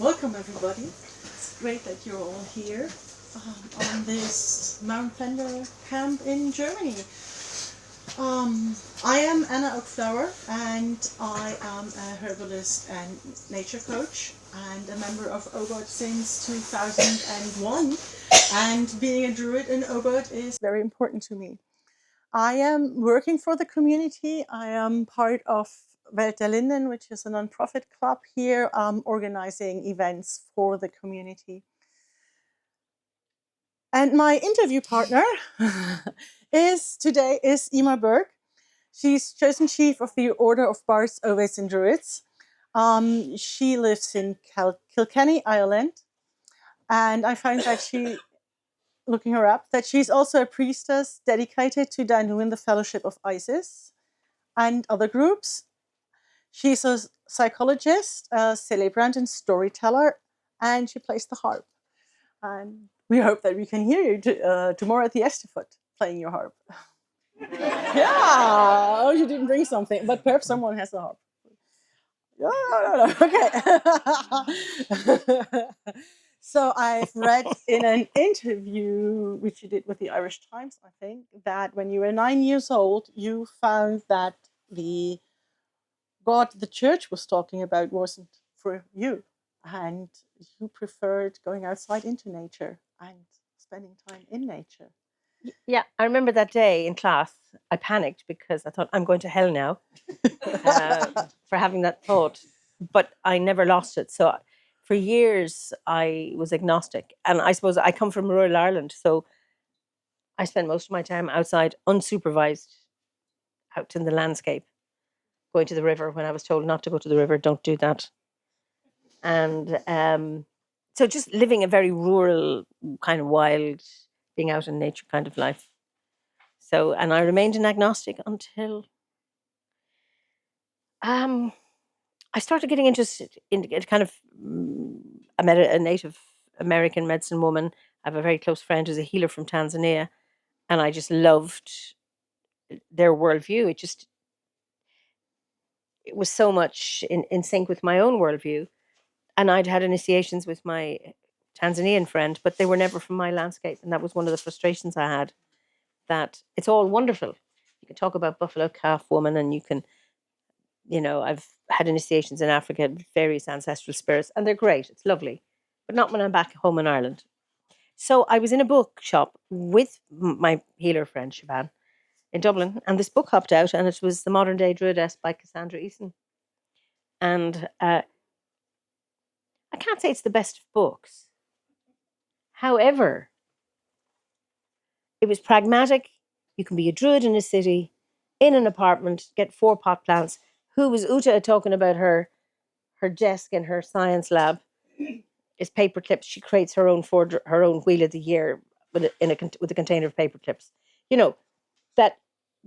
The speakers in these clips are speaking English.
Welcome, everybody. It's great that you're all here on this Mount Fender camp in Germany. I am Anna Oakflower, and I am a herbalist and nature coach, and a member of OBOT since 2001. And being a druid in OBOT is very important to me. I am working for the community. I am part of Welt der Linden, which is a non-profit club here, organizing events for the community. And my interview partner is Eimear Berg. She's chosen chief of the Order of Bards, Owains and Druids. She lives in Kilkenny, Ireland. And I find that looking her up, that she's also a priestess dedicated to Danu the Fellowship of Isis and other groups. She's a psychologist, a celebrant, and storyteller, and she plays the harp. And we hope that we can hear you tomorrow at the Esterfoot playing your harp. Yeah, oh, you didn't bring something, but perhaps someone has a harp. No. Okay. So I've read in an interview which you did with the Irish Times, I think, that when you were 9 years old, you found that the God the church was talking about wasn't for you, and you preferred going outside into nature and spending time in nature. Yeah, I remember that day in class. I panicked because I thought I'm going to hell now for having that thought, but I never lost it. So for years I was agnostic, and I suppose I come from rural Ireland, so I spent most of my time outside, unsupervised, out in the landscape, going to the river when I was told not to go to the river. Don't do that. And so just living a very rural, kind of wild, being out in nature kind of life. So, and I remained an agnostic until I started getting interested in kind of. I met a Native American medicine woman. I have a very close friend who's a healer from Tanzania, and I just loved their worldview. It was so much in sync with my own worldview. And I'd had initiations with my Tanzanian friend, but they were never from my landscape. And that was one of the frustrations I had, that it's all wonderful. You can talk about buffalo calf woman, and you can, I've had initiations in Africa, various ancestral spirits, and they're great. It's lovely, but not when I'm back home in Ireland. So I was in a bookshop with my healer friend, Shaban, in Dublin, and this book hopped out, and it was The Modern Day Druidess by Cassandra Eason. And I can't say it's the best of books. However, it was pragmatic. You can be a druid in a city, in an apartment, get 4 pot plants. Who was Uta talking about her desk in her science lab is paper clips. She creates her own wheel of the year with a container of paper clips. You know that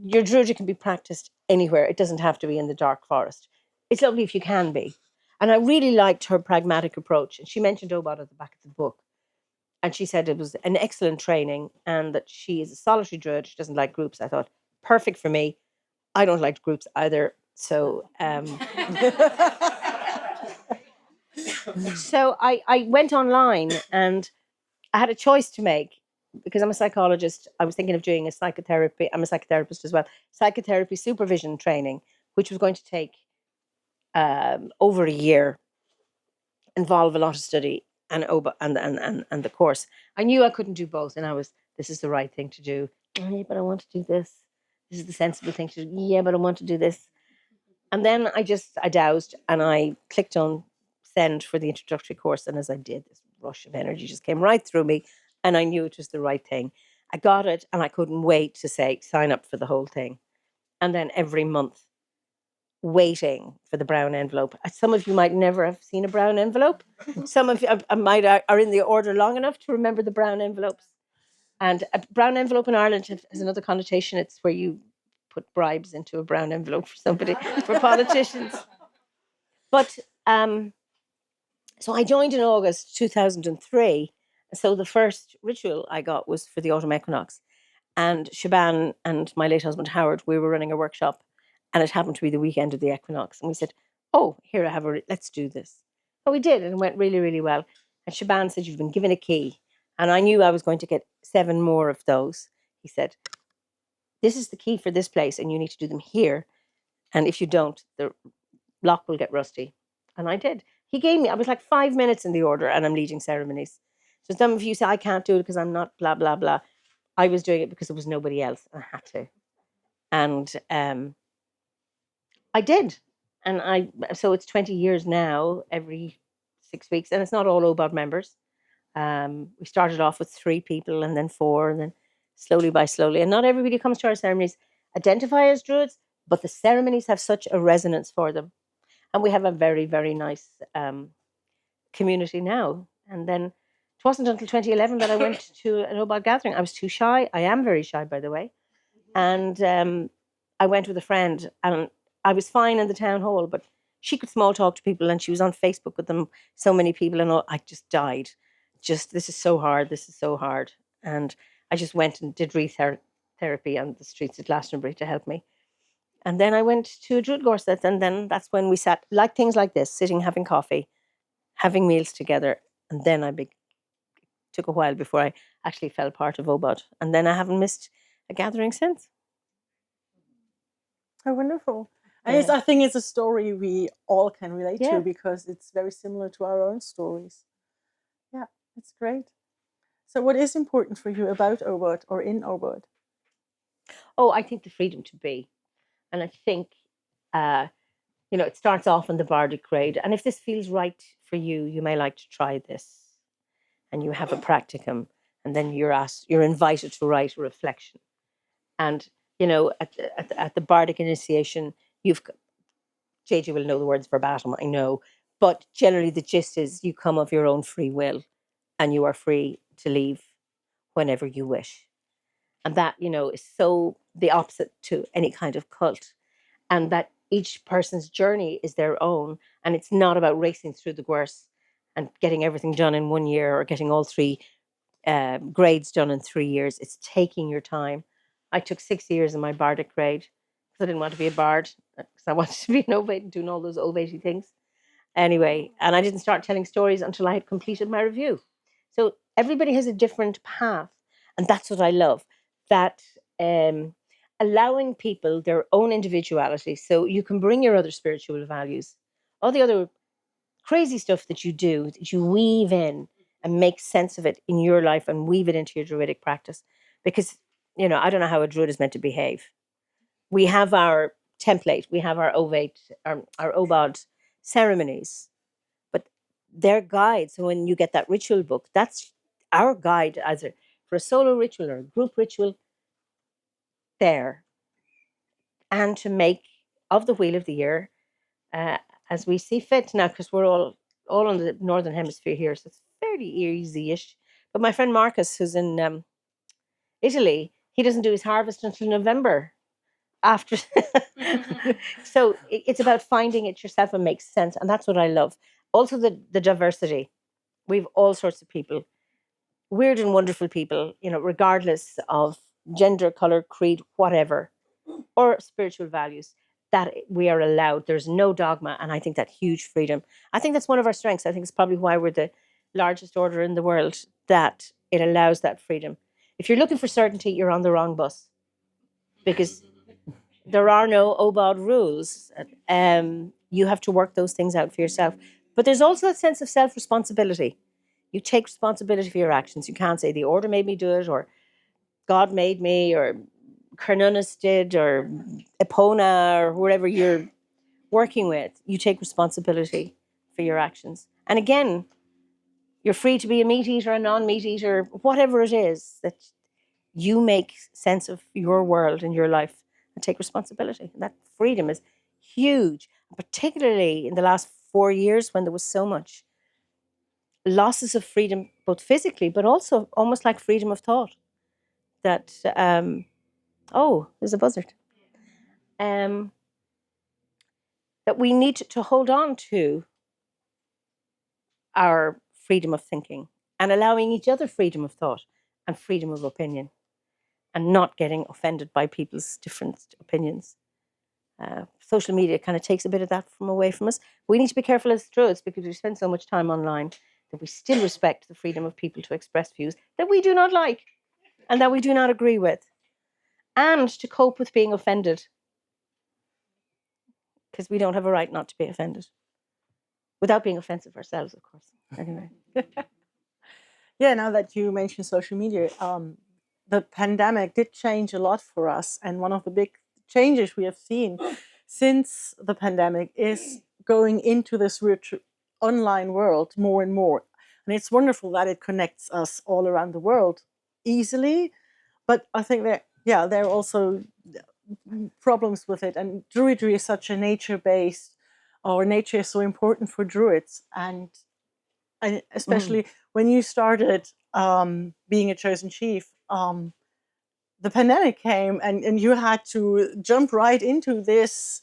your druid can be practiced anywhere. It doesn't have to be in the dark forest. It's lovely if you can be. And I really liked her pragmatic approach. And she mentioned Obot at the back of the book. And she said it was an excellent training, and that she is a solitary druid. She doesn't like groups. I thought, perfect for me. I don't like groups either. So so I went online, and I had a choice to make because I'm a psychologist. I was thinking of doing a psychotherapy. I'm a psychotherapist as well. Psychotherapy supervision training, which was going to take over a year, involve a lot of study and the course. I knew I couldn't do both, and this is the right thing to do. Oh, yeah, but I want to do this. This is the sensible thing to do. Yeah, but I want to do this. And then I dowsed, and I clicked on send for the introductory course. And as I did, this rush of energy just came right through me, and I knew it was the right thing. I got it, and I couldn't wait to say sign up for the whole thing. And then every month, waiting for the brown envelope. Some of you might never have seen a brown envelope. Some of you are in the order long enough to remember the brown envelopes. And a brown envelope in Ireland has another connotation. It's where you put bribes into a brown envelope for somebody, for politicians. But so I joined in August 2003. So the first ritual I got was for the autumn equinox. And Shaban and my late husband Howard, we were running a workshop, and it happened to be the weekend of the equinox. And we said, "Oh, here I have let's do this." But we did, and it went really, really well. And Shaban said, "You've been given a key." And I knew I was going to get 7 more of those. He said, "This is the key for this place, and you need to do them here. And if you don't, the lock will get rusty." And I did. He gave me, I was like 5 minutes in the order, and I'm leading ceremonies. So some of you say, "I can't do it because I'm not blah, blah, blah." I was doing it because there was nobody else. And I had to. And I did. And so it's 20 years now, every 6 weeks. And it's not all OBOD members. We started off with 3 people and then 4, and then slowly by slowly. And not everybody who comes to our ceremonies identify as Druids, but the ceremonies have such a resonance for them. And we have a very, very nice community now. And then it wasn't until 2011 that I went to an OBOD gathering. I was too shy. I am very shy, by the way. And I went with a friend, and I was fine in the town hall, but she could small talk to people, and she was on Facebook with them, so many people, and all. I just died. Just, this is so hard. This is so hard. And I just went and did therapy on the streets of Glastonbury to help me. And then I went to a Druid Gorset, and then that's when we sat, like things like this, sitting, having coffee, having meals together. And then took a while before I actually fell part of OBOD. And then I haven't missed a gathering since. Oh, wonderful. And Yeah. I think it's a story we all can relate Yeah. to because it's very similar to our own stories. Yeah, it's great. So, what is important for you about OBOD or in OBOD? Oh, I think the freedom to be. And I think, it starts off in the bardic grade. And if this feels right for you, you may like to try this. And you have a practicum. And then you're invited to write a reflection. And, at the bardic initiation, JJ will know the words verbatim, I know. But generally, the gist is you come of your own free will and you are free to leave whenever you wish. And that, is so the opposite to any kind of cult. And that each person's journey is their own. And it's not about racing through the course and getting everything done in 1 year or getting all 3 grades done in 3 years. It's taking your time. I took 6 years in my bardic grade because I didn't want to be a bard, because I wanted to be an ovate and doing all those ovatey things. Anyway, and I didn't start telling stories until I had completed my review. So everybody has a different path. And that's what I love. That allowing people their own individuality. So you can bring your other spiritual values, all the other crazy stuff that you do, that you weave in and make sense of it in your life and weave it into your druidic practice. Because, I don't know how a druid is meant to behave. We have our template, we have our ovate, our OBOD ceremonies, but they're guides. So when you get that ritual book, that's our guide for a solo ritual or a group ritual there. And to make of the wheel of the year uh, as we see fit now, because we're all on the northern hemisphere here, so it's fairly easy-ish. But my friend Marcus, who's in Italy, he doesn't do his harvest until November. After, so it's about finding it yourself and makes sense, and that's what I love. Also, the diversity. We've all sorts of people, weird and wonderful people, regardless of gender, color, creed, whatever, or spiritual values, that we are allowed. There's no dogma. And I think that huge freedom. I think that's one of our strengths. I think it's probably why we're the largest order in the world, that it allows that freedom. If you're looking for certainty, you're on the wrong bus, because there are no OBOD rules. You have to work those things out for yourself. But there's also that sense of self responsibility. You take responsibility for your actions. You can't say the order made me do it, or God made me, or Carnunus did, or Epona, or whoever you're working with. You take responsibility for your actions. And again, you're free to be a meat eater, a non-meat eater, whatever it is, that you make sense of your world and your life and take responsibility. And that freedom is huge, particularly in the last 4 years when there was so much losses of freedom, both physically, but also almost like freedom of thought. That, oh, there's a buzzard. That we need to hold on to our freedom of thinking and allowing each other freedom of thought and freedom of opinion, and not getting offended by people's different opinions. social media kind of takes a bit of that from away from us. We need to be careful as Druids because we spend so much time online that we still respect the freedom of people to express views that we do not like and that we do not agree with, and to cope with being offended, because we don't have a right not to be offended without being offensive ourselves, of course. Anyway. Yeah, now that you mention social media, the pandemic did change a lot for us. And one of the big changes we have seen since the pandemic is going into this online world more and more. And it's wonderful that it connects us all around the world easily. But I think that, yeah, there are also problems with it. And Druidry is such a nature based, or nature is so important for Druids. And especially when you started being a chosen chief, the pandemic came, and you had to jump right into this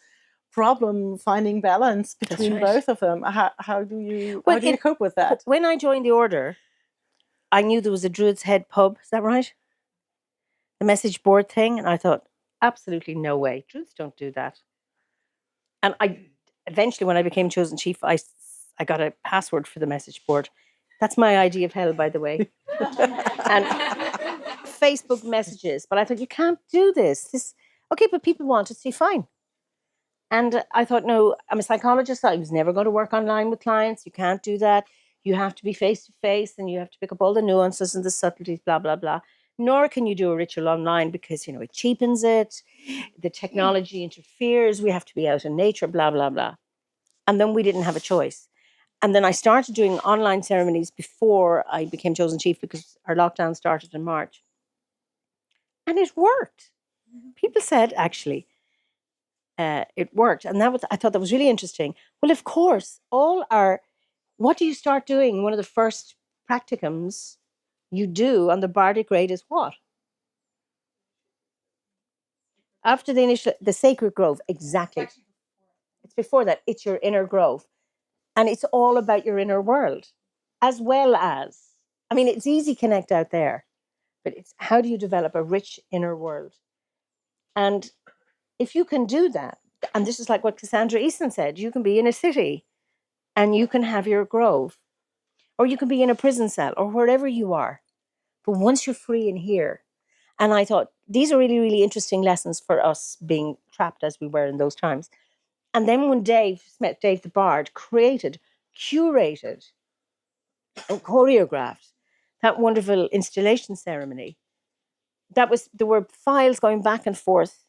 problem, finding balance between both of them. How do you cope with that? When I joined the order, I knew there was a Druid's Head pub. Is that right? The message board thing, and I thought, absolutely no way. Druids don't do that. And I eventually, when I became chosen chief, I got a password for the message board. That's my idea of hell, by the way. And Facebook messages. But I thought, you can't do this. Okay, but people want to see, fine. And I thought, no, I'm a psychologist. I was never going to work online with clients. You can't do that. You have to be face to face, and you have to pick up all the nuances and the subtleties, blah, blah, blah. Nor can you do a ritual online because, it cheapens it. The technology interferes. We have to be out in nature, blah, blah, blah. And then we didn't have a choice. And then I started doing online ceremonies before I became chosen chief because our lockdown started in March. And it worked. People said, actually, it worked. And I thought that was really interesting. Well, of course, what do you start doing? One of the first practicums you do on the bardic grade is what? After the sacred grove, exactly. It's before that. It's your inner grove. And it's all about your inner world, as well as, it's easy connect out there, but it's how do you develop a rich inner world? And if you can do that, and this is like what Cassandra Easton said, you can be in a city and you can have your grove, or you can be in a prison cell or wherever you are. But once you're free in here, and I thought these are really, really interesting lessons for us being trapped as we were in those times. And then when Dave the Bard, curated, and choreographed that wonderful installation ceremony, there were files going back and forth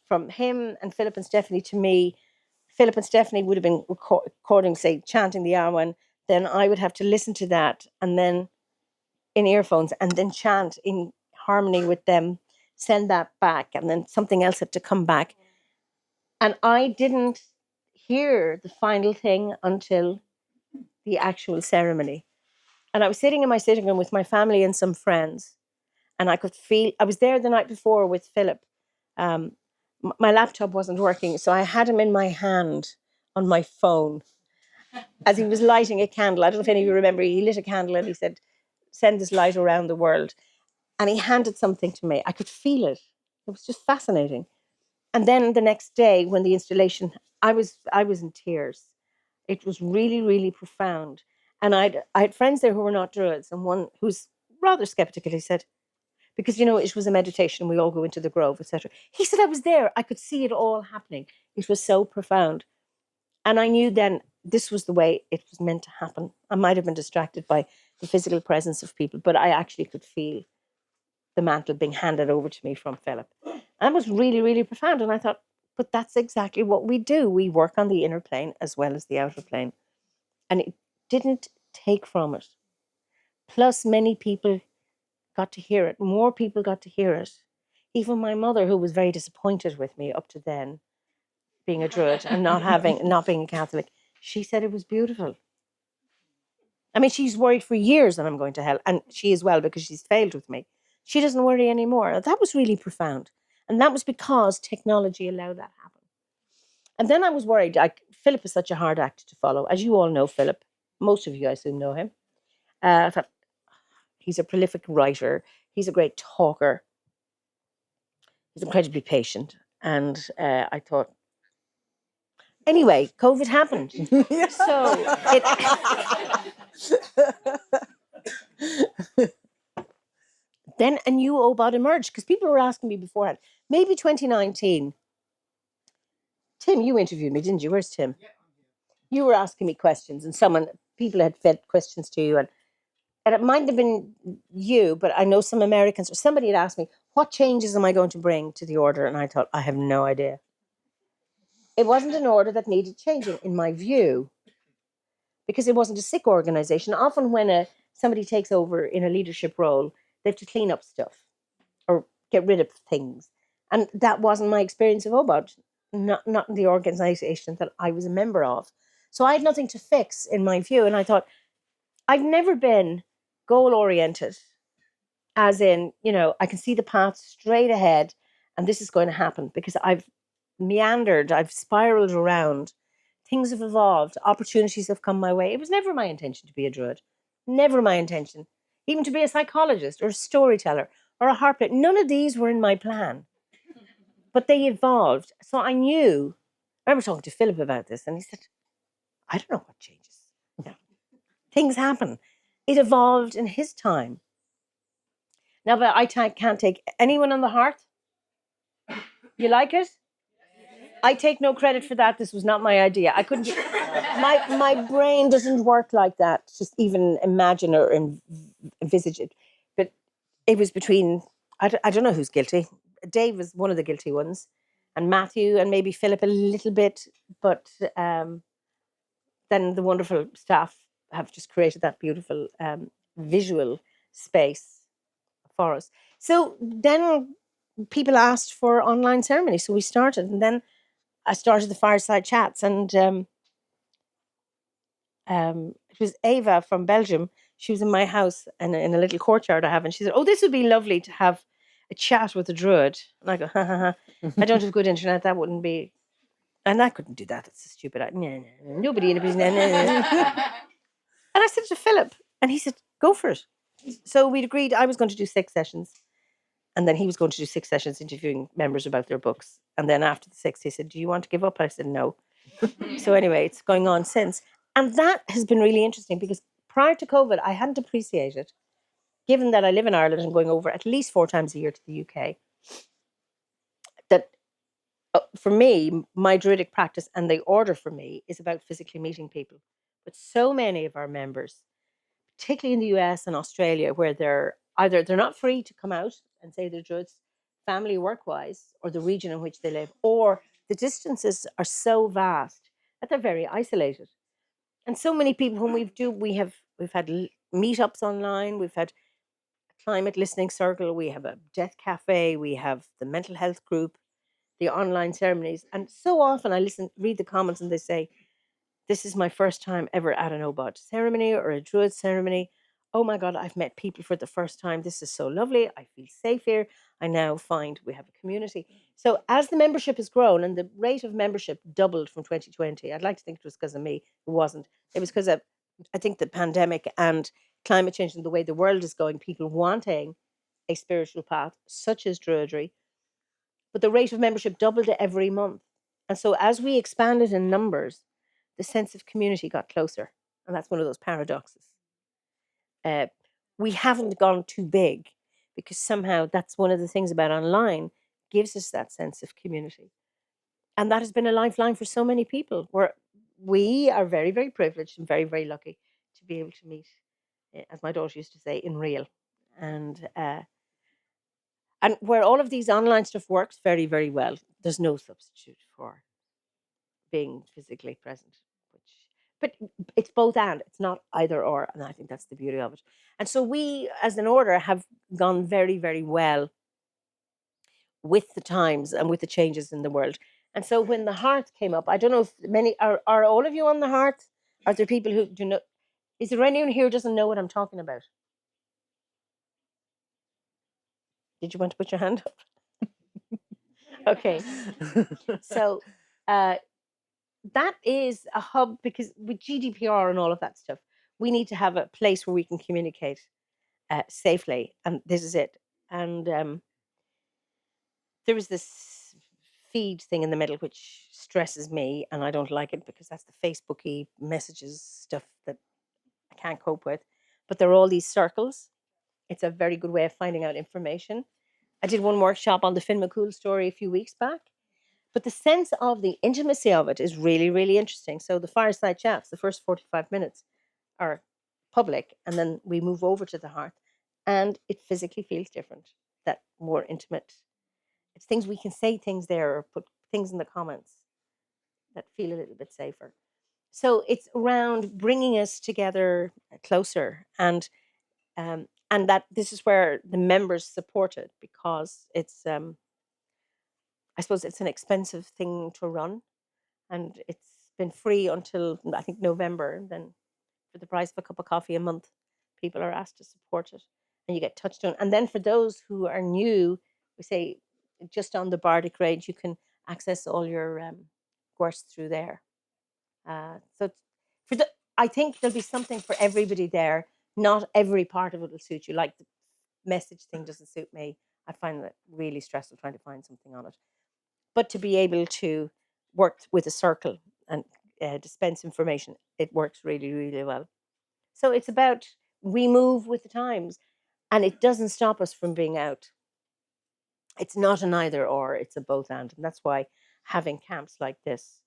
from him and Philip and Stephanie to me. Philip and Stephanie would have been recording, say, chanting the Arwen. Then I would have to listen to that and then in earphones and then chant in harmony with them, send that back, and then something else had to come back. And I didn't hear the final thing until the actual ceremony. And I was sitting in my sitting room with my family and some friends, and I was there the night before with Philip. My laptop wasn't working, so I had him in my hand on my phone as he was lighting a candle. I don't know if any of you remember, he lit a candle and he said, send this light around the world. And he handed something to me. I could feel it. It was just fascinating. And then the next day when the installation, I was in tears. It was really, really profound. And I had friends there who were not Druids, and one who's rather skeptical, he said, because, it was a meditation, we all go into the grove, etc. He said, I was there. I could see it all happening. It was so profound. And I knew then this was the way it was meant to happen. I might have been distracted by the physical presence of people, but I actually could feel the mantle being handed over to me from Philip. And that was really, really profound. And I thought, but that's exactly what we do. We work on the inner plane as well as the outer plane. And it didn't take from it. Plus, many people got to hear it. More people got to hear it. Even my mother, who was very disappointed with me up to then, being a Druid and not being a Catholic, she said it was beautiful. She's worried for years that I'm going to hell, and she as well, because she's failed with me. She doesn't worry anymore. That was really profound. And that was because technology allowed that to happen. And then I was worried. Philip is such a hard act to follow. As you all know, Philip, most of you, I assume, know him. I thought, he's a prolific writer. He's a great talker. He's incredibly patient. And I thought, Anyway, COVID happened. So it, then a new OBOT emerged because people were asking me beforehand. Maybe 2019. Tim, you interviewed me, didn't you? Where's Tim? You were asking me questions, and people had fed questions to you, and it might have been you, but I know some Americans or somebody had asked me, what changes am I going to bring to the order? And I thought, I have no idea. It wasn't an order that needed changing, in my view, because it wasn't a sick organization. Often when somebody takes over in a leadership role, they have to clean up stuff or get rid of things. And that wasn't my experience of OBOD, not in the organization that I was a member of. So I had nothing to fix, in my view. And I thought, I've never been goal oriented, as in, I can see the path straight ahead and this is going to happen because I've meandered, I've spiraled around. Things have evolved, opportunities have come my way. It was never my intention to be a druid, never my intention, even to be a psychologist or a storyteller or a harper. None of these were in my plan, but they evolved. So I knew. I remember talking to Philip about this, and he said, I don't know what changes. Yeah. Things happen. It evolved in his time. Now, but can't take anyone on the hearth. You like it? I take no credit for that. This was not my idea. I couldn't. My brain doesn't work like that. Just even imagine or envisage it. But it was between. I don't know who's guilty. Dave was one of the guilty ones, and Matthew and maybe Philip a little bit. But then the wonderful staff have just created that beautiful visual space for us. So then people asked for online ceremony, so we started, and then I started the fireside chats, and it was Ava from Belgium. She was in my house and in a little courtyard I have, and she said, "Oh, this would be lovely to have a chat with a druid." And I go, "Ha ha ha! I don't have good internet. That wouldn't be." And I couldn't do that. That's a stupid. Nobody in a business. And I said to Philip, and he said, "Go for it." So we'd agreed I was going to do 6 sessions. And then he was going to do 6 sessions interviewing members about their books. And then after the 6th, he said, "Do you want to give up?" I said, "No." So anyway, it's going on since. And that has been really interesting because prior to COVID, I hadn't appreciated, given that I live in Ireland and going over at least 4 times a year to the UK, that for me, my druidic practice and the order for me is about physically meeting people. But so many of our members, particularly in the US and Australia, where they're not free to come out and say they're druids, family work wise, or the region in which they live, or the distances are so vast that they're very isolated. And so many people whom we've had meetups online, we've had a climate listening circle, we have a death cafe, we have the mental health group, the online ceremonies, and so often I read the comments, and they say, "This is my first time ever at an OBOD ceremony or a Druid ceremony. Oh my God, I've met people for the first time. This is so lovely. I feel safe here. I now find we have a community." So as the membership has grown and the rate of membership doubled from 2020, I'd like to think it was because of me. It wasn't. It was because of, I think, the pandemic and climate change and the way the world is going, people wanting a spiritual path, such as Druidry. But the rate of membership doubled every month. And so as we expanded in numbers, the sense of community got closer. And that's one of those paradoxes. Uh, we haven't gone too big because somehow that's one of the things about online gives us that sense of community. And that has been a lifeline for so many people where we are very, very privileged and very, very lucky to be able to meet, as my daughter used to say, in real. And where all of these online stuff works very, very well, there's no substitute for being physically present. But it's both and, it's not either or. And I think that's the beauty of it. And so we, as an order, have gone very, very well with the times and with the changes in the world. And so when the hearth came up, I don't know if are all of you on the hearth? Are there people who do know? Is there anyone here who doesn't know what I'm talking about? Did you want to put your hand up? Okay. So that is a hub because with GDPR and all of that stuff, we need to have a place where we can communicate safely. And this is it. And there was this feed thing in the middle, which stresses me, and I don't like it because that's the Facebooky messages stuff that I can't cope with. But there are all these circles. It's a very good way of finding out information. I did one workshop on the Finn McCool story a few weeks back, but the sense of the intimacy of it is really, really interesting. So the fireside chats, the first 45 minutes are public, and then we move over to the hearth, and it physically feels different. That more intimate. It's things we can say things there or put things in the comments that feel a little bit safer. So it's around bringing us together closer, and that this is where the members support it because it's I suppose it's an expensive thing to run, and it's been free until I think November. And then for the price of a cup of coffee a month, people are asked to support it, and you get touched on. And then for those who are new, we say just on the Bardic range, you can access all your course through there. So for the, I think there'll be something for everybody there. Not every part of it will suit you. Like the message thing doesn't suit me. I find that really stressful trying to find something on it. But to be able to work with a circle and dispense information, it works really, really well. So it's about we move with the times, and it doesn't stop us from being out. It's not an either or; it's a both and that's why having camps like this,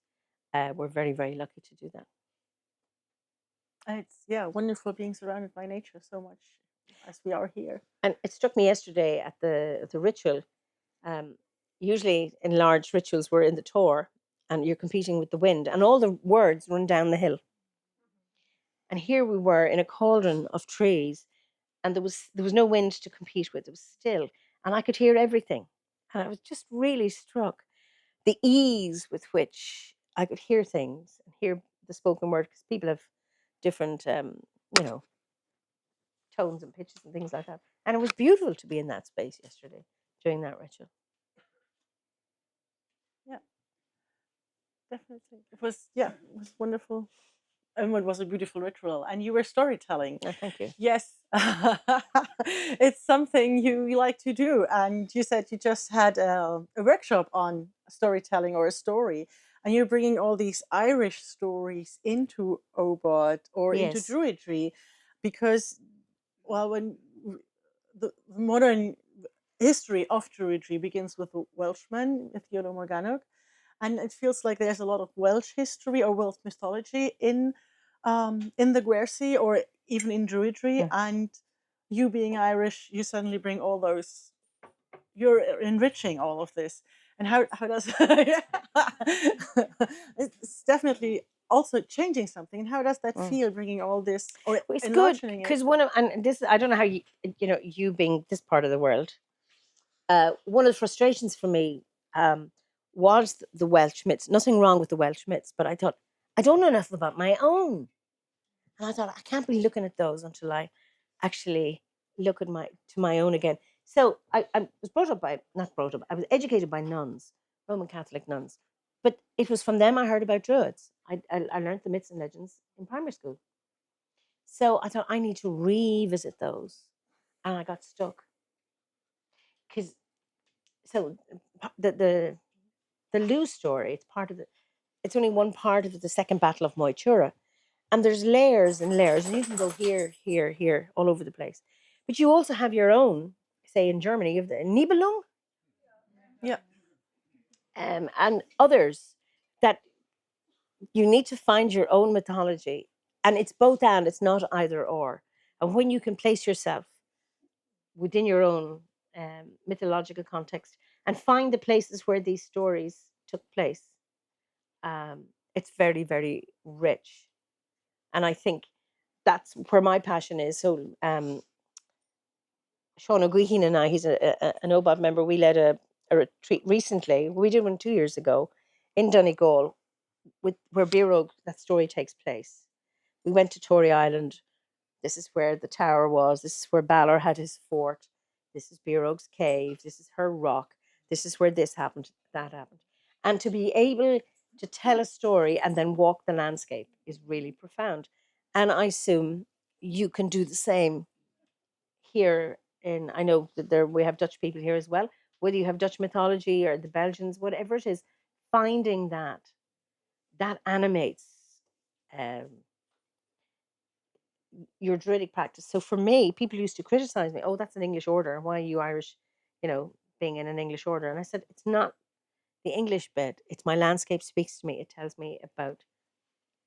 we're very, very lucky to do that. It's yeah, wonderful being surrounded by nature so much as we are here. And it struck me yesterday at the ritual. Um, Usually, in large rituals, we're in the Tor, and you're competing with the wind, and all the words run down the hill. And here we were in a cauldron of trees, and there was no wind to compete with. It was still, and I could hear everything, and I was just really struck the ease with which I could hear things and hear the spoken word because people have different, you know, tones and pitches and things like that. And it was beautiful to be in that space yesterday doing that ritual. Yeah, definitely. It was yeah, it was wonderful. And it was a beautiful ritual. And you were storytelling. Oh, thank you. Yes, it's something you like to do. And you said you just had a workshop on storytelling or a story, and you're bringing all these Irish stories into Obot or into Yes. Druidry, because well, when the modern history of Druidry begins with the Welshman, with Iolo Morganwg, and it feels like there's a lot of Welsh history or Welsh mythology in the Guernsey or even in Druidry. Mm. And you being Irish, you suddenly bring all those. You're enriching all of this, and how does it's definitely also changing something. And how does that Mm. feel, bringing all this or Well, it's good enlarging it? because one of and this I don't know how you being this part of the world. One of the frustrations for me was the Welsh myths. Nothing wrong with the Welsh myths, but I thought I don't know enough about my own. And I thought I can't be looking at those until I actually look at my own again. So I was brought up by not brought up. I was educated by nuns, Roman Catholic nuns, but it was from them I heard about druids. I learned the myths and legends in primary school. So I thought I need to revisit those, and I got stuck because so the Lou story. It's part of the. It's only one part of the second battle of Moitura. And there's layers and layers, and you can go here, here, here, all over the place. But you also have your own, say in Germany, you have the Nibelung Yeah, and others that you need to find your own mythology. And it's both and, it's not either or. And when you can place yourself within your own mythological context and find the places where these stories took place, it's very, very rich. And I think that's where my passion is. So Sean O'Guihin and I, he's an OBOT member, we led a retreat recently. We did one 2 years ago in Donegal, with where Birog, that story takes place. We went to Tory Island. This is where the tower was. This is where Balor had his fort. This is Birog's cave. This is her rock. This is where this happened, that happened. And to be able to tell a story and then walk the landscape is really profound. And I assume you can do the same here in, I know that there we have Dutch people here as well, whether you have Dutch mythology or the Belgians, whatever it is, finding that animates um, your Druidic practice. So for me, people used to criticize me, oh, that's an English order. Why are you Irish, you know, being in an English order? And I said, it's not the English bit, it's my landscape speaks to me. It tells me about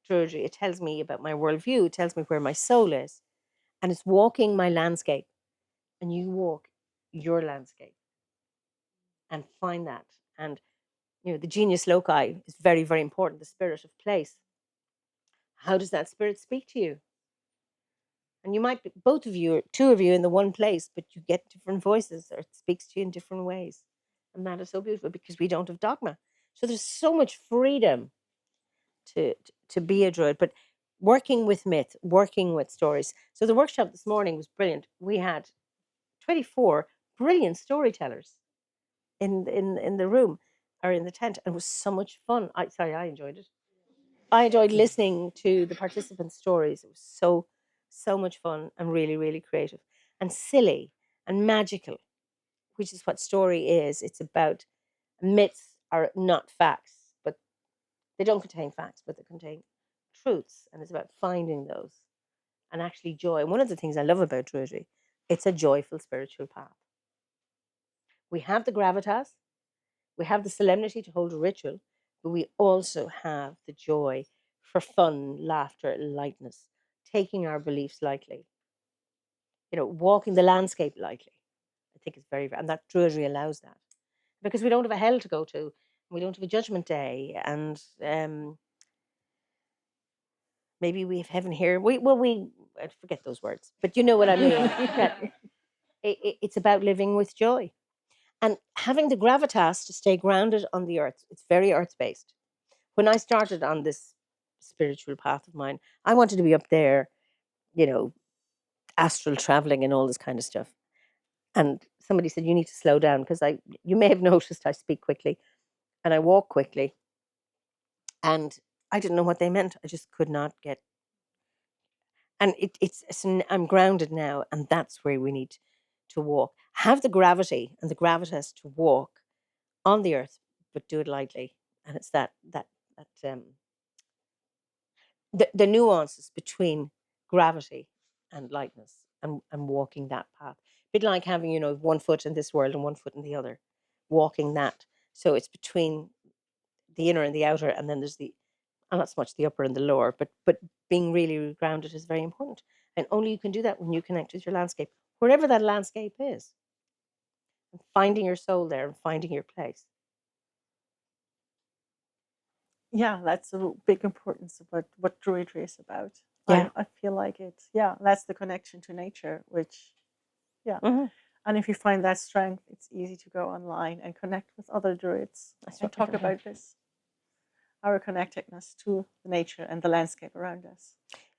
Druidry, it tells me about my worldview, it tells me where my soul is. And it's walking my landscape. And you walk your landscape and find that. And the genius loci is very, very important, the spirit of place. How does that spirit speak to you? And you might be both of you, or two of you in the one place, but you get different voices, or it speaks to you in different ways. And that is so beautiful because we don't have dogma. So there's so much freedom to be a druid, but working with myth, working with stories. So the workshop this morning was brilliant. We had 24 brilliant storytellers in the room or in the tent, and it was so much fun. I enjoyed it. I enjoyed listening to the participants' stories. It was so much fun and really, really creative and silly and magical, which is what story is. It's about myths are not facts, but they don't contain facts, but they contain truths, and it's about finding those and actually joy. And one of the things I love about Druidry, it's a joyful spiritual path. We have the gravitas, we have the solemnity to hold a ritual, but we also have the joy for fun, laughter, lightness, taking our beliefs lightly, walking the landscape lightly. I think it's and that Druidry allows that because we don't have a hell to go to, we don't have a judgment day, and maybe we have heaven here. We I forget those words, but you know what I mean. That it's about living with joy and having the gravitas to stay grounded on the earth. It's very earth based. When I started on this spiritual path of mine, I wanted to be up there, you know, astral traveling and all this kind of stuff. And somebody said, you need to slow down because you may have noticed I speak quickly and I walk quickly. And I didn't know what they meant. I just could not get. And I'm grounded now. And that's where we need to walk. Have the gravity and the gravitas to walk on the earth, but do it lightly. And it's the nuances between gravity and lightness and walking that path. A bit like having, one foot in this world and one foot in the other, walking that. So it's between the inner and the outer, and then there's and not so much the upper and the lower, but being really grounded is very important. And only you can do that when you connect with your landscape, wherever that landscape is, and finding your soul there and finding your place. Yeah, that's a big importance of what Druidry is about. Yeah. I feel like that's the connection to nature, which, yeah. Hmm. And if you find that strength, it's easy to go online and connect with other Druids That's and right. talk about this, our connectedness to the nature and the landscape around us.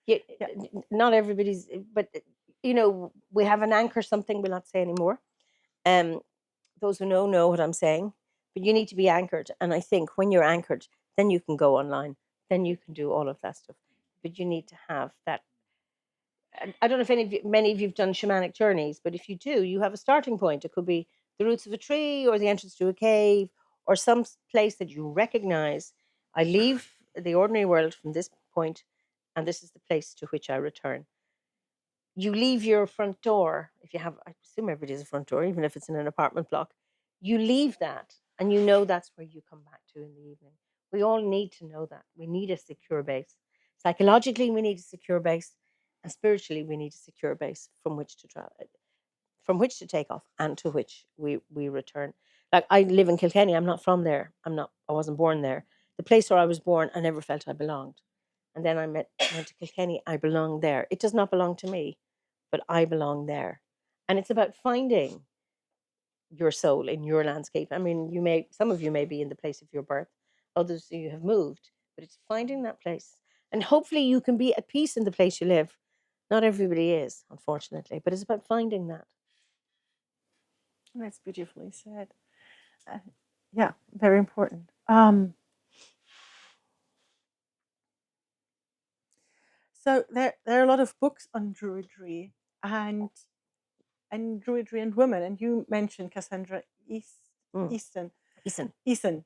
Yeah, Yeah. not everybody's, but we have an anchor. Something we'll not say anymore. Um, those who know what I'm saying. But you need to be anchored, and I think when you're anchored, then you can go online, then you can do all of that stuff. But you need to have that. I don't know if many of you've done shamanic journeys, but if you do, you have a starting point. It could be the roots of a tree, or the entrance to a cave, or some place that you recognize. I leave the ordinary world from this point, and this is the place to which I return. You leave your front door, if you have, I assume everybody has a front door, even if it's in an apartment block, you leave that and you know that's where you come back to in the evening. We all need to know that. We need a secure base. Psychologically, we need a secure base, and spiritually, we need a secure base from which to travel, from which to take off, and to which we return. Like I live in Kilkenny, I'm not from there. I wasn't born there. The place where I was born, I never felt I belonged. And then went to Kilkenny, I belong there. It does not belong to me, but I belong there. And it's about finding your soul in your landscape. I mean, some of you may be in the place of your birth, others you have moved, but it's finding that place. And hopefully you can be at peace in the place you live. Not everybody is, unfortunately, but it's about finding that. That's beautifully said. Uh, yeah, very important. So there are a lot of books on Druidry and Druidry and women, and you mentioned Cassandra Mm. Easton, Listen, Easton,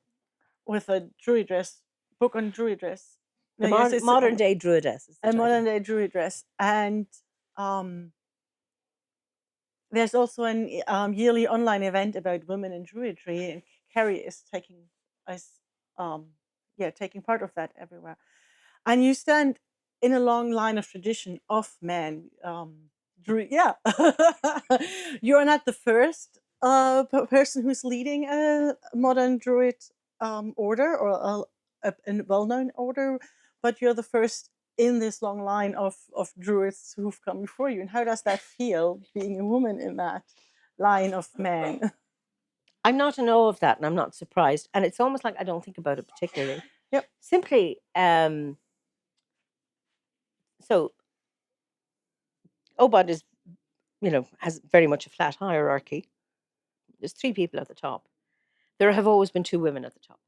with a Druid dress, book on Druid dress. the No, yes, it's modern day druidess is the a title. modern day Druid dress, and um, there's also an yearly online event about women in Druidry, and Carrie is is um, taking part of that everywhere. And you stand in a long line of tradition of men. Yeah, you're not the first person who's leading a modern Druid order or a well-known order, but you're the first in this long line of Druids who've come before you. And how does that feel, being a woman in that line of men? I'm not in awe of that, and I'm not surprised. And it's almost like I don't think about it particularly. Yep. Simply, so Obod is, has very much a flat hierarchy. There's three people at the top. There have always been two women at the top.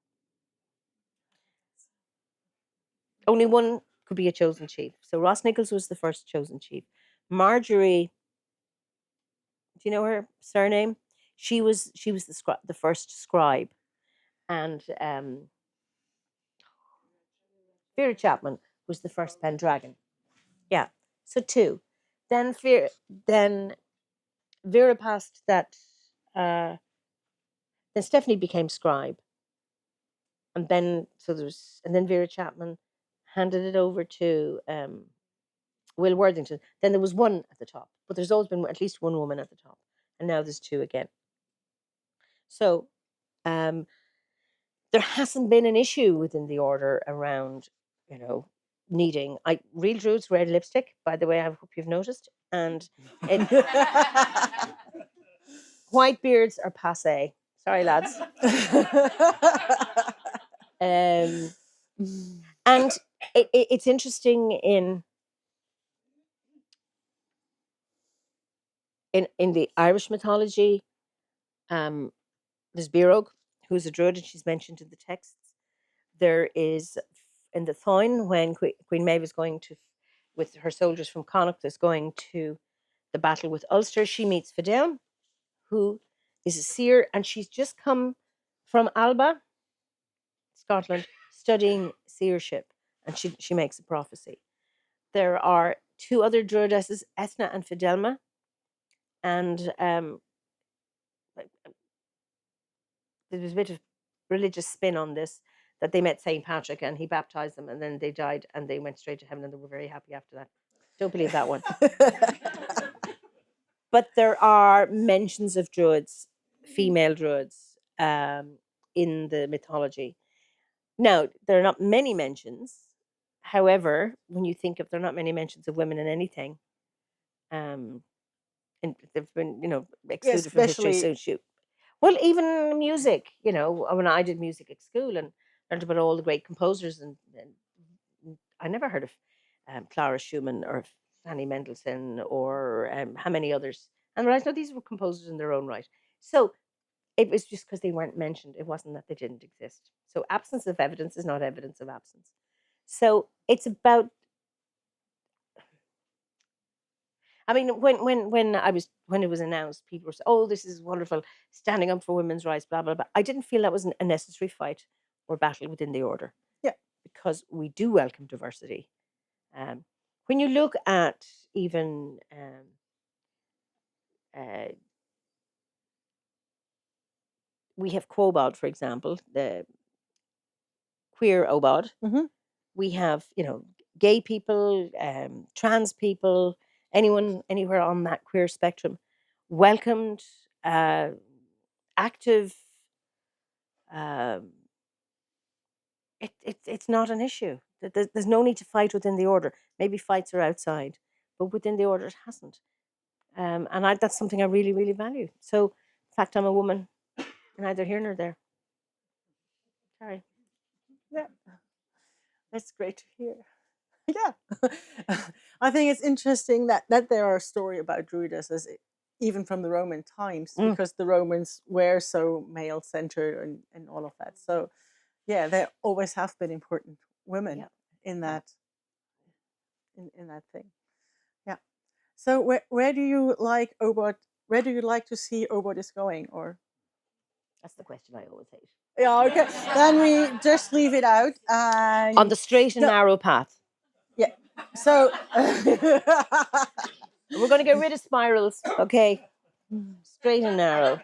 Only one could be a chosen chief. So Ross Nichols was the first chosen chief. Marjorie, do you know her surname? She was the first scribe, and Vera Chapman was the first Pendragon. Yeah, so two. Then then Vera passed that. Uh, then Stephanie became scribe, and then Vera Chapman handed it over to Will Worthington. Then there was one at the top, but there's always been at least one woman at the top, and now there's two again. So um, there hasn't been an issue within the order around, you know, needing. Real Druids wear lipstick, by the way. I hope you've noticed, and it, white beards are passe. Sorry, lads. Um, and it's interesting in the Irish mythology. There's Birog, who's a druid, and she's mentioned in the texts. There is in the Thoin when Queen Maeve is going to, with her soldiers from Connacht, is going to the battle with Ulster. She meets Fidelm, who is a seer, and she's just come from Alba, Scotland, studying seership, and she makes a prophecy. There are two other druidesses, Ethna and Fidelma, and there was a bit of religious spin on this, that they met Saint Patrick and he baptized them, and then they died and they went straight to heaven and they were very happy after that. Don't believe that one. But there are mentions of druids, female druids, in the mythology. Now, there are not many mentions. However, when you think of, there are not many mentions of women in anything, um, and they've been, Yeah, excluded from history. especially So shoot. Well, even music, when I did music at school and learned about all the great composers, and I never heard of Clara Schumann or Fanny Mendelssohn or how many others. And I know these were composers in their own right. So it was just because they weren't mentioned. It wasn't that they didn't exist. So absence of evidence is not evidence of absence. So it's about. I mean, when it was announced, people were saying, "Oh, this is wonderful, standing up for women's rights." Blah blah blah. I didn't feel that was a necessary fight or battle within the order, yeah, because we do welcome diversity. Um, when you look at even uh, we have Quobod, for example, the queer Obod. hmm We have gay people, trans people, anyone anywhere on that queer spectrum, welcomed, active. Um, it's not an issue. There's no need to fight within the order. Maybe fights are outside, but within the order it hasn't. And that's something I really, really value. So, in fact, I'm a woman, neither here nor there. Sorry. yeah, that's great to hear. Yeah, I think it's interesting that there are stories about druidesses even from the Roman times, Mm, because the Romans were so male centered and all of that. So yeah, there always have been important women yeah. in Yeah. that in that thing. Yeah. So where do you like Obot? Where do you like to see Obot is going? Or That's the question I always hate. Yeah, okay. Then we just leave it out. On And the straight and no, narrow path. yeah. So, We're going to get rid of spirals, okay? Straight and narrow.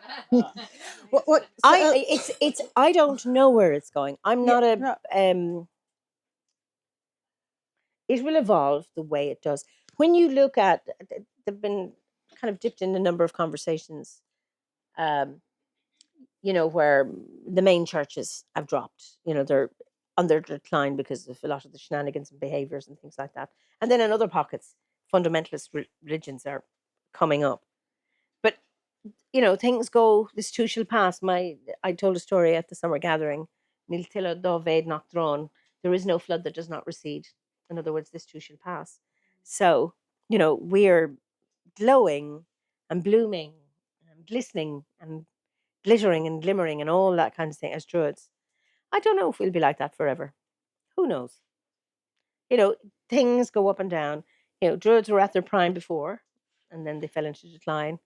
what? So, It's I don't know where it's going. I'm yeah, not a no, it will evolve the way it does. When you look at they've been kind of dipped in a number of conversations, um, where the main churches have dropped, they're under decline because of a lot of the shenanigans and behaviors and things like that. And then in other pockets, fundamentalist religions are coming up. But things go. This too shall pass. I told a story at the summer gathering. Nil tilla doved not thrown. There is no flood that does not recede. In other words, this too shall pass. So we're glowing and blooming and glistening and glittering and glimmering and all that kind of thing as druids. I don't know if we'll be like that forever. Who knows? You know, things go up and down. Druids were at their prime before, and then they fell into decline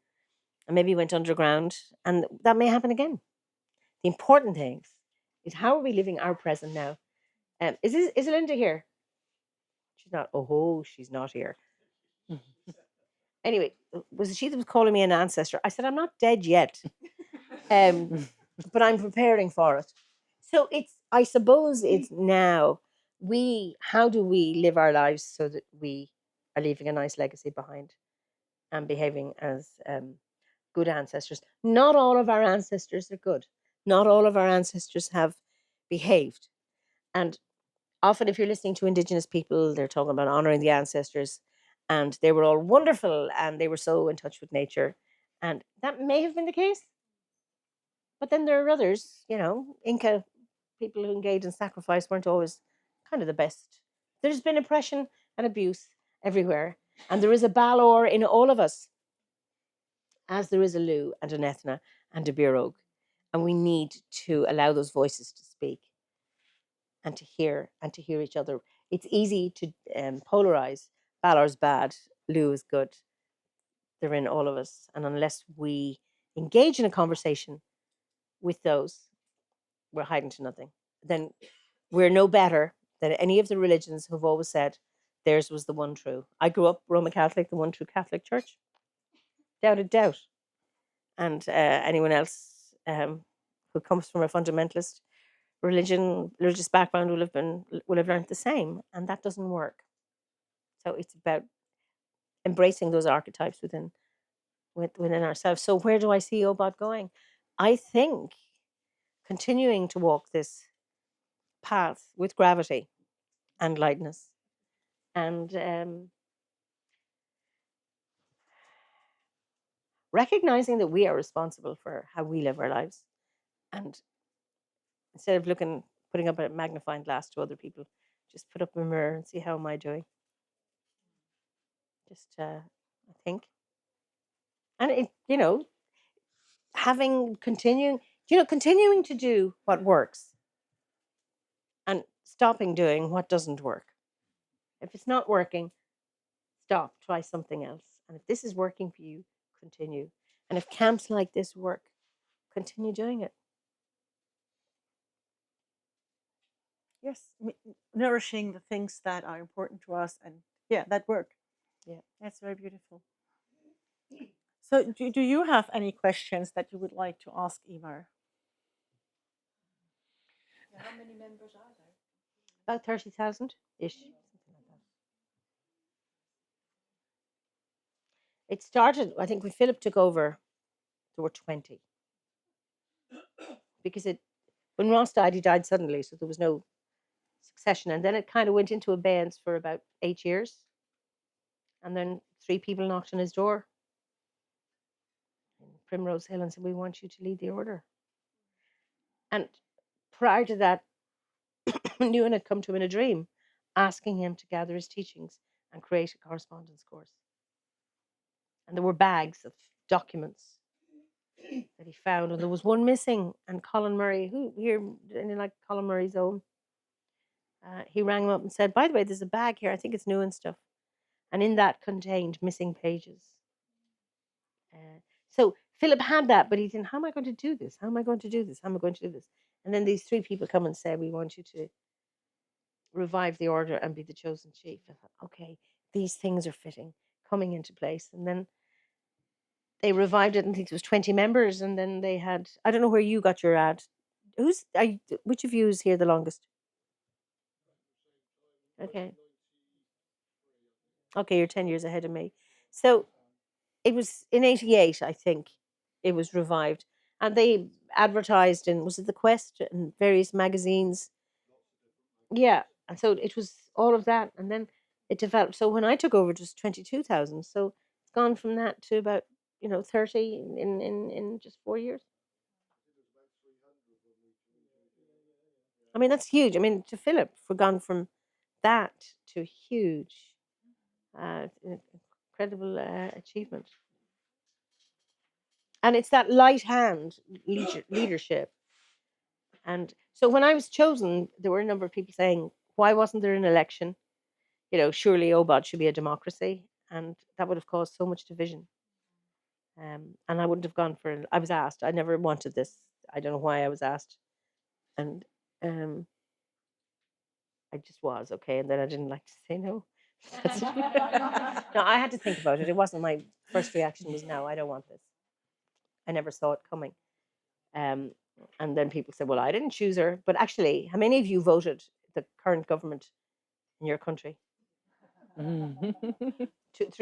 and maybe went underground, and that may happen again. The important thing is how are we living our present now? Is Linda here? She's not. Oh, she's not here. Anyway, was it she that was calling me an ancestor? I said I'm not dead yet, but I'm preparing for it. So I suppose it's now. How do we live our lives so that we are leaving a nice legacy behind and behaving as good ancestors? Not all of our ancestors are good. Not all of our ancestors have behaved. And often, if you're listening to Indigenous people, they're talking about honoring the ancestors, and they were all wonderful and they were so in touch with nature. And that may have been the case. But then there are others, Inca people who engage in sacrifice weren't always kind of the best. There's been oppression and abuse everywhere. And there is a Balor in all of us, as there is a Lu and an Ethna and a Birog. And we need to allow those voices to speak and to hear each other. It's easy to polarize. Balor's bad, Lu is good. They're in all of us. And unless we engage in a conversation with those, we're hiding to nothing. Then we're no better than any of the religions who've always said theirs was the one true. I grew up Roman Catholic, the one true Catholic Church, without a doubt. And anyone else who comes from a fundamentalist religious background will have learned the same, and that doesn't work. So it's about embracing those archetypes within ourselves. So where do I see Obot going? I think continuing to walk this path with gravity and lightness, and recognizing that we are responsible for how we live our lives. And instead of putting up a magnifying glass to other people, just put up a mirror and see how am I doing. Just I think, and having continuing to do what works and stopping doing what doesn't work. If it's not working, stop, try something else. And if this is working for you, continue. And if camps like this work, continue doing it. yes, nourishing the things that are important to us, and yeah, that work. Yeah. That's very beautiful. So, do you have any questions that you would like to ask Eimear? How many members are there? About 30,000 ish. Something like that. It started, I think when Philip took over, there were 20. Because when Ross died, he died suddenly, so there was no succession. And then it kind of went into abeyance for about 8 years. And then 3 people knocked on his door in Primrose Hill and said, "We want you to lead the order." And prior to that, Newen had come to him in a dream, asking him to gather his teachings and create a correspondence course. And there were bags of documents that he found, and there was one missing. And Colin Murray, who here, like Colin Murray's own, he rang him up and said, "By the way, there's a bag here. I think it's new and stuff." And in that contained missing pages. So Philip had that, but he didn't. How am I going to do this? How am I going to do this? How am I going to do this? And then these three people come and say, "We want you to revive the order and be the chosen chief." I thought, okay, these things are fitting, coming into place. And then they revived it, and I think it was 20 members. And then they had, I don't know where you got your ad. Which of you is here the longest? Okay. Okay, you're 10 years ahead of me. So it was in 88, I think, it was revived. And they advertised in, was it The Quest and various magazines? Yeah. And so it was all of that. And then it developed. So when I took over, it was 22,000. So it's gone from that to about, 30 in just 4 years. I mean, that's huge. I mean, to Philip, we've gone from that to huge, incredible achievement. And it's that light hand leadership. And so when I was chosen, there were a number of people saying, why wasn't there an election? Surely OBOD should be a democracy. And that would have caused so much division. And I wouldn't have gone for it. I was asked. I never wanted this. I don't know why I was asked. And I just was, okay. And then I didn't like to say no. No, I had to think about it. It wasn't my first reaction was, no, I don't want this. I never saw it coming. And then people said, well, I didn't choose her. But actually, how many of you voted the current government in your country? 3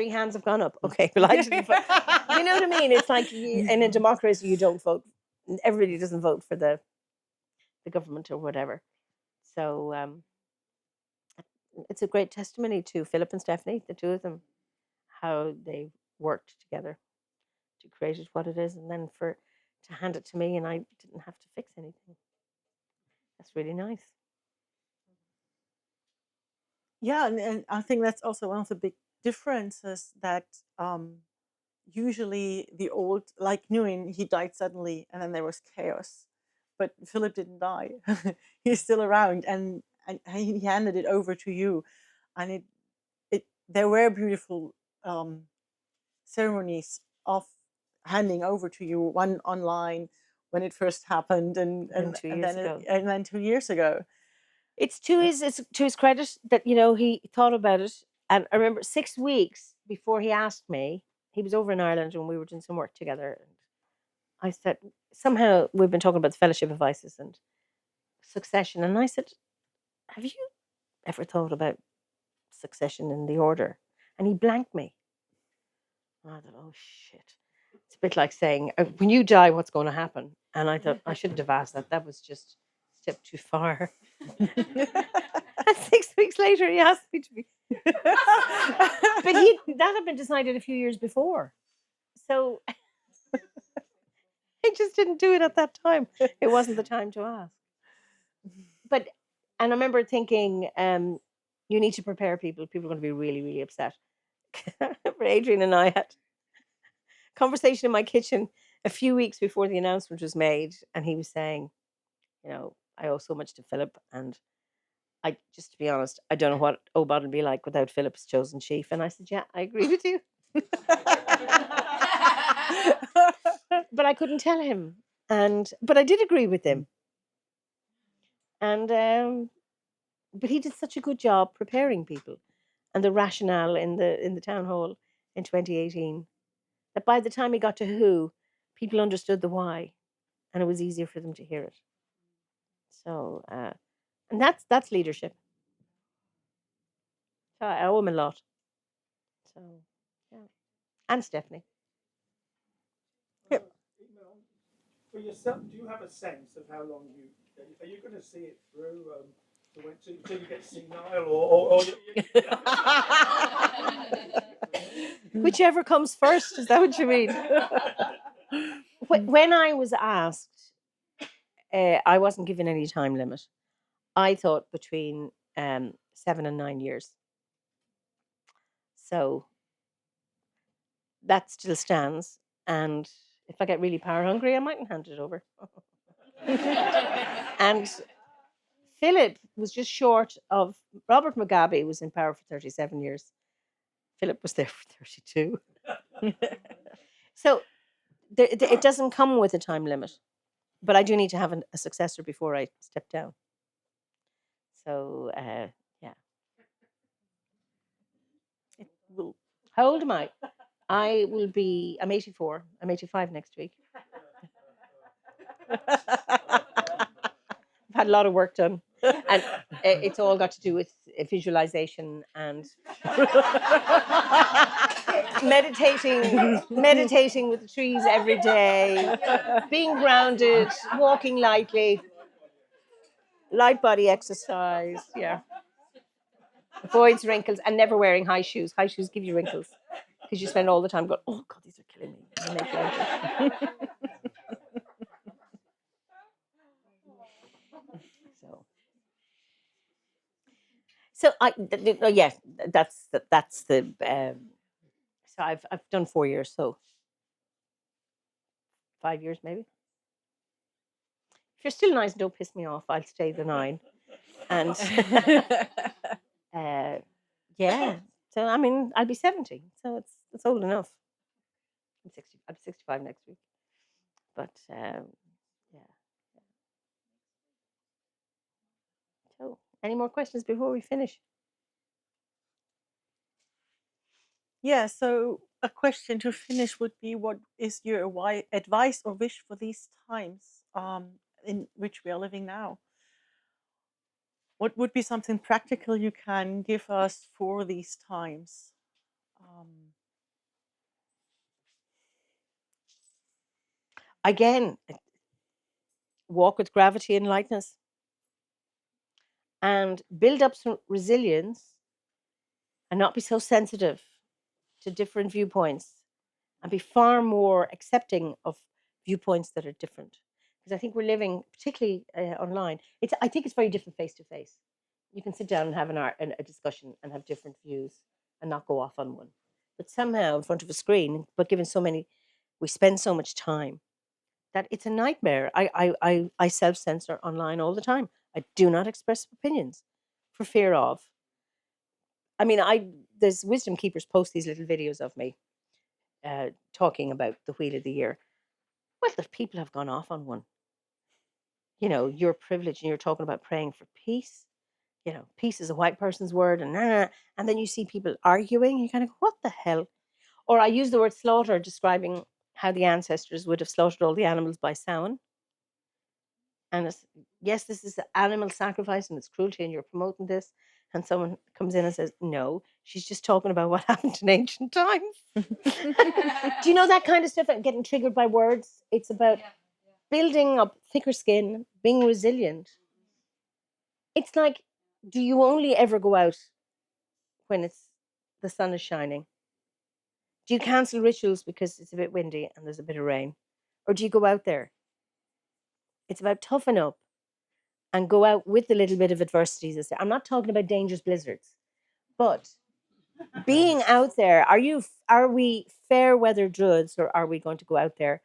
hands have gone up. Okay, well, I didn't vote. You know what I mean? It's like in a democracy, you don't vote. Everybody doesn't vote for the government or whatever. So it's a great testimony to Philip and Stephanie, the two of them, how they worked together to create it what it is, and then to hand it to me, and I didn't have to fix anything. That's really nice. Yeah, and I think that's also one of the big differences that usually the old, like Nguyen, he died suddenly and then there was chaos. But Philip didn't die. He's still around, and he handed it over to you. And there were beautiful ceremonies of handing over to you, one online when it first happened, and 2 years ago. and then 2 years ago. It's to his credit that he thought about it. And I remember 6 weeks before he asked me, he was over in Ireland and we were doing some work together. And I said, somehow we've been talking about the Fellowship of Isis and succession. And I said, have you ever thought about succession in the order? And he blanked me. And I thought, oh shit. It's a bit like saying, when you die, what's going to happen? And I thought, I shouldn't have asked that. That was just a step too far. And 6 weeks later, he asked me to be. But that had been decided a few years before. So I just didn't do it at that time. It wasn't the time to ask. And I remember thinking, you need to prepare people. People are going to be really, really upset. Adrian and I had a conversation in my kitchen a few weeks before the announcement was made. And he was saying, I owe so much to Philip. And just to be honest, I don't know what OBOD would be like without Philip's chosen chief. And I said, yeah, I agree with you. But I couldn't tell him. But I did agree with him. And but he did such a good job preparing people and the rationale in the town hall in 2018 that by the time he got to who, people understood the why, and it was easier for them to hear it. So and that's leadership. So I owe him a lot. So yeah, and Stephanie. Yep. For yourself, do you have a sense of how long are you going to see it through until you get senile or Whichever comes first, is that what you mean? When I was asked, I wasn't given any time limit. I thought between 7 and 9 years. So that still stands. And if I get really power hungry, I mightn't hand it over. And Philip was just short of. Robert Mugabe was in power for 37 years. Philip was there for 32. So it doesn't come with a time limit, but I do need to have a successor before I step down. So yeah. It will. How old am I? I will be. I'm 84. I'm 85 next week. I've had a lot of work done, and it's all got to do with visualization and meditating with the trees every day, being grounded, walking lightly, light body exercise. Yeah, avoids wrinkles and never wearing high shoes. High shoes give you wrinkles because you spend all the time going, "Oh God, these are killing me." And they make you wrinkles. So yeah, that's the. So I've done 4 years, so 5 years maybe. If you're still nice and don't piss me off, I'll stay the 9. And yeah, so I mean, I'll be 70, so it's old enough. I'm 60. I'm 65 next week. But yeah. So, any more questions before we finish? Yeah, so a question to finish would be, what is your advice or wish for these times in which we are living now? What would be something practical you can give us for these times? Again, walk with gravity and lightness, and build up some resilience, and not be so sensitive to different viewpoints, and be far more accepting of viewpoints that are different. Because I think we're living, particularly online, I think it's very different face to face. You can sit down and have a discussion and have different views and not go off on one. But somehow in front of a screen, but given we spend so much time that it's a nightmare. I self censor online all the time. I do not express opinions for fear of. I mean, there's wisdom keepers post these little videos of me talking about the wheel of the year. Well, the people have gone off on one. You're privileged and you're talking about praying for peace. Peace is a white person's word, and and then you see people arguing. You kind of go, what the hell? Or I use the word slaughter, describing how the ancestors would have slaughtered all the animals by Samhain. And yes, this is animal sacrifice and it's cruelty, and you're promoting this. And someone comes in and says, no, she's just talking about what happened in ancient times. Do you know that kind of stuff? Getting triggered by words. It's about building up thicker skin, being resilient. It's like, do you only ever go out when the sun is shining? Do you cancel rituals because it's a bit windy and there's a bit of rain? Or do you go out there? It's about toughen up and go out with a little bit of adversities. I'm not talking about dangerous blizzards, but being out there. Are we fair weather druids, or are we going to go out there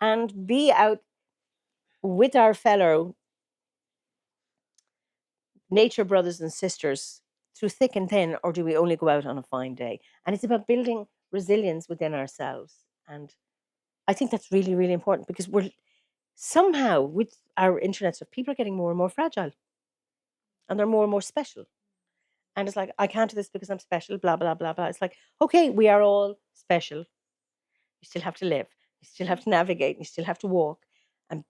and be out with our fellow nature brothers and sisters through thick and thin, or do we only go out on a fine day? And it's about building resilience within ourselves. And I think that's really, really important, because we're somehow, with our internet stuff, people are getting more and more fragile, and they're more and more special. And it's like, I can't do this because I'm special, blah, blah, blah, blah. It's like, okay, we are all special. You still have to live. You still have to navigate. You still have to walk. And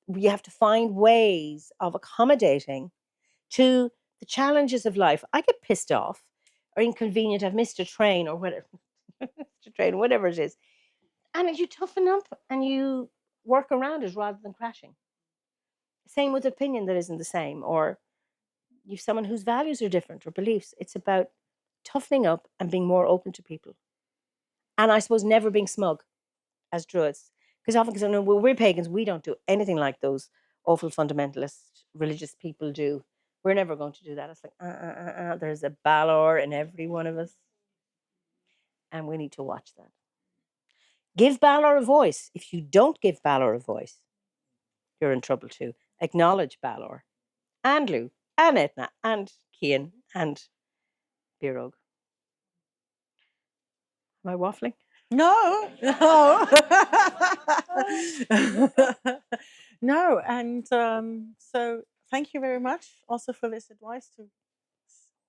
we have to find ways of accommodating to the challenges of life. I get pissed off or inconvenient. I've missed a train or whatever, whatever it is. And you toughen up and you work around it rather than crashing. Same with opinion that isn't the same, or you've someone whose values are different or beliefs. It's about toughening up and being more open to people. And I suppose never being smug as druids. Because often, because I know, well, we're pagans, we don't do anything like those awful fundamentalist religious people do. We're never going to do that. It's like, there's a Balor in every one of us. And we need to watch that. Give Balor a voice. If you don't give Balor a voice, you're in trouble too. Acknowledge Balor and Lou and Etna and Cian and Birog. Am I waffling? No, no. No, and so thank you very much also for this advice to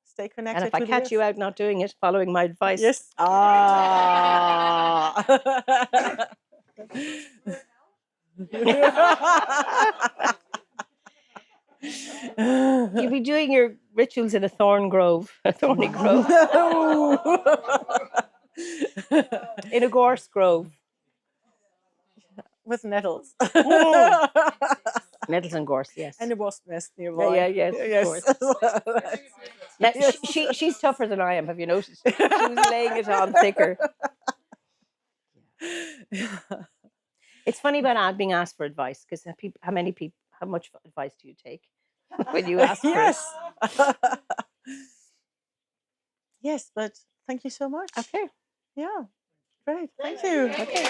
stay connected And if I to the catch you earth. out not doing it, following my advice, Yes. Ah. you'll be doing your rituals in a thorny grove, in a gorse grove. With nettles. Nettles and gorse, yes. And a wasp nest Yeah, nearby. yeah, yes, of Yes. course. Now, Yes. she's tougher than I am. Have you noticed? She was laying it on thicker. It's funny about being asked for advice because how much advice do you take when you ask for it? Yes. Yes, but thank you so much. Okay. Yeah. Great. Thank you. Okay.